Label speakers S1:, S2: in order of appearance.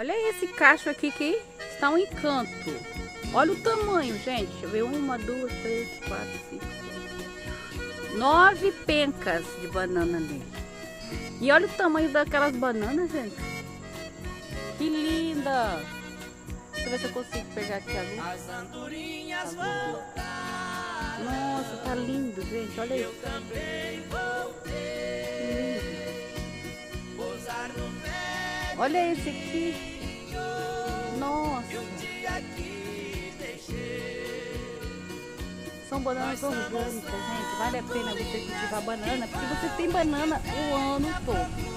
S1: Olha esse cacho aqui que está um encanto. Olha o tamanho, gente. Deixa eu ver. 1, 2, 3, 4, 5, 6, 9 pencas de banana nele. E olha o tamanho daquelas bananas, gente. Que linda! Deixa eu ver se eu consigo pegar aqui a luz.
S2: As andorinhas
S1: voltaram. Nossa, tá lindo, gente. Olha isso.
S2: Eu também voltei. Pousar no velho.
S1: Olha esse aqui. Nossa.
S2: E um dia que deixei.
S1: São bananas orgânicas, gente. Vale a pena você cultivar banana, porque você tem banana o ano todo.